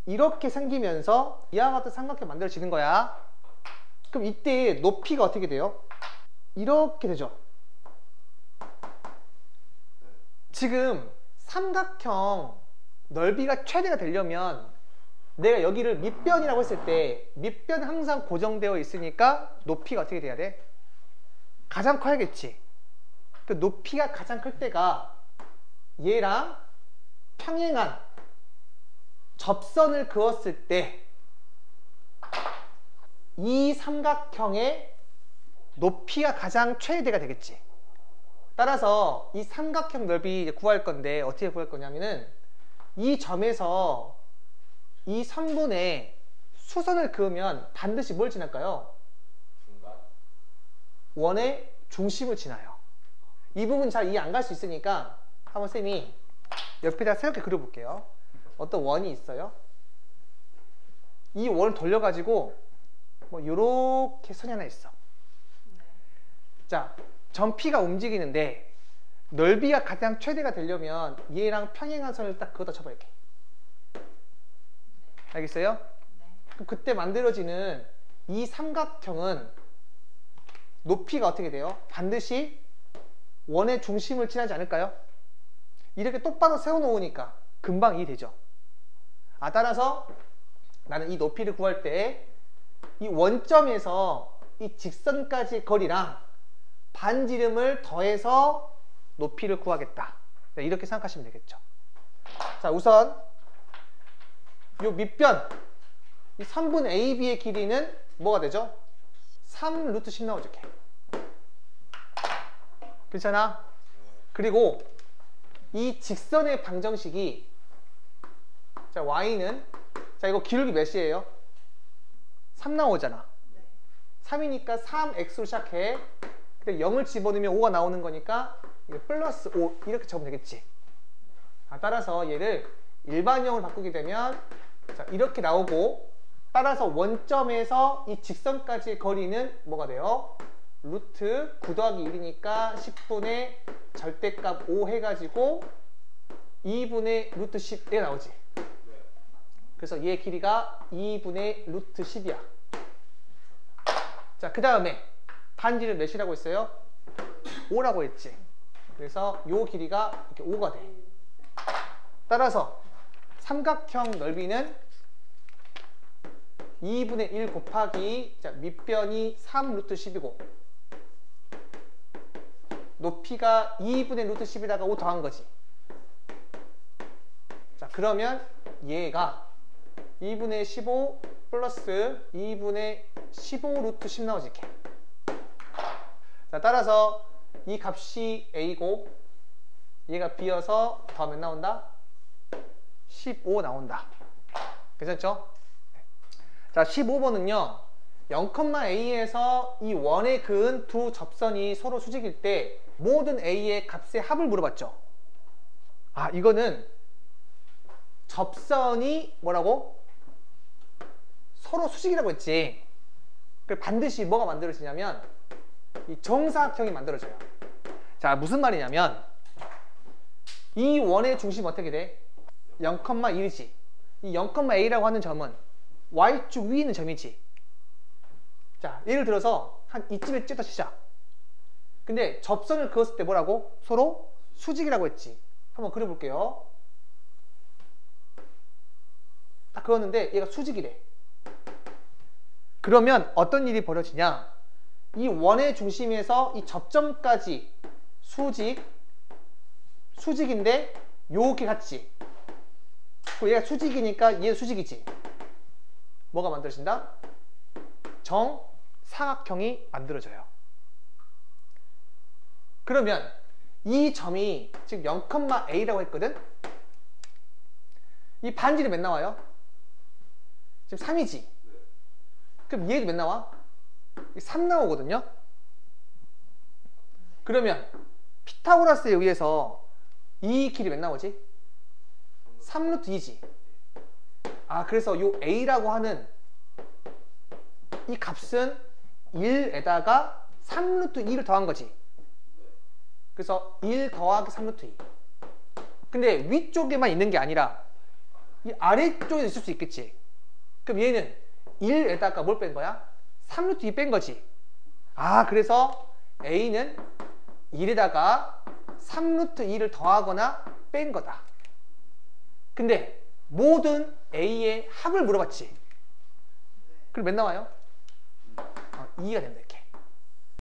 이렇게 생기면서 이와 같은 삼각형이 만들어지는 거야. 그럼 이때 높이가 어떻게 돼요? 이렇게 되죠. 지금 삼각형 넓이가 최대가 되려면 내가 여기를 밑변이라고 했을 때 밑변은 항상 고정되어 있으니까 높이가 어떻게 돼야 돼? 가장 커야겠지. 그 높이가 가장 클 때가 얘랑 평행한 접선을 그었을 때 이 삼각형의 높이가 가장 최대가 되겠지. 따라서 이 삼각형 넓이 이제 구할 건데 어떻게 구할 거냐면은 이 점에서 이 선분에 수선을 그으면 반드시 뭘 지날까요? 중간? 원의 중심을 지나요. 이 부분 잘 이해 안 갈 수 있으니까 한번 쌤이 옆에다 새롭게 그려볼게요. 어떤 원이 있어요. 이 원을 돌려가지고 뭐 요렇게 선이 하나 있어. 네. 자, 점 P가 움직이는데 넓이가 가장 최대가 되려면 얘랑 평행한 선을 딱 그어다 쳐볼게. 알겠어요? 네. 그럼 그때 만들어지는 이 삼각형은 높이가 어떻게 돼요? 반드시 원의 중심을 지나지 않을까요? 이렇게 똑바로 세워놓으니까 금방 이해되죠? 아, 따라서 나는 이 높이를 구할 때 이 원점에서 이 직선까지의 거리랑 반지름을 더해서 높이를 구하겠다. 네, 이렇게 생각하시면 되겠죠. 자, 우선 요 밑변 이 3분 AB의 길이는 뭐가 되죠? 3 루트 10 나오죠. 이렇게. 괜찮아? 그리고 이 직선의 방정식이 자, y는 자, 이거 기울기 몇이에요? 3 나오잖아. 네. 3이니까 3x로 시작해. 근데 0을 집어넣으면 5가 나오는 거니까 이게 플러스 5 이렇게 적으면 되겠지. 아, 따라서 얘를 일반형을 바꾸게 되면 자, 이렇게 나오고 따라서 원점에서 이 직선까지의 거리는 뭐가 돼요? 루트 9 더하기 1이니까 10분의 절대값 5 해가지고 2분의 루트 10에 나오지. 그래서 얘 길이가 2분의 루트 10이야. 자, 그 다음에 반지름 몇이라고 했어요? 5라고 했지. 그래서 요 길이가 이렇게 5가 돼. 따라서 삼각형 넓이는 2분의 1 곱하기 자, 밑변이 3 루트 10이고 높이가 2분의 루트 10에다가 5 더한 거지. 자, 그러면 얘가 2분의 15 플러스 2분의 15 루트 10 나오지. 이렇게. 자, 따라서 이 값이 A고 얘가 B여서 더하면 나온다? 15 나온다. 괜찮죠? 자, 15번은요. 0,A에서 이 원에 그은 두 접선이 서로 수직일 때 모든 A의 값의 합을 물어봤죠. 아, 이거는 접선이 뭐라고? 서로 수직이라고 했지. 그래서 반드시 뭐가 만들어지냐면 이 정사각형이 만들어져요. 자, 무슨 말이냐면 이 원의 중심 어떻게 돼? 0,1이지. 이 0,A라고 하는 점은 Y축 위에 있는 점이지. 자, 예를 들어서 한 이쯤에 찝다 치자. 근데 접선을 그었을 때 뭐라고? 서로 수직이라고 했지. 한번 그려볼게요. 딱 그었는데 얘가 수직이래. 그러면 어떤 일이 벌어지냐? 이 원의 중심에서 이 접점까지 수직인데 요렇게 같지. 그리고 얘가 수직이니까 얘도 수직이지. 뭐가 만들어진다? 정사각형이 만들어져요. 그러면 이 점이 지금 0,A라고 했거든? 이 반지름이 몇 나와요? 지금 3이지? 그럼 얘도 몇 나와? 3 나오거든요? 그러면 피타고라스에 의해서 이 길이 몇 나오지? 3루트 2지. 아, 그래서 요 A라고 하는 이 값은 1에다가 3루트 2를 더한 거지. 그래서 1 더하기 3루트 2. 근데 위쪽에만 있는 게 아니라 이 아래쪽에도 있을 수 있겠지. 그럼 얘는 1에다가 뭘 뺀 거야? 3루트 2 뺀 거지. 아, 그래서 A는 1에다가 3루트 2를 더하거나 뺀 거다. 근데 모든 A의 합을 물어봤지. 그럼 몇 나와요? 2가 된다, 이렇게.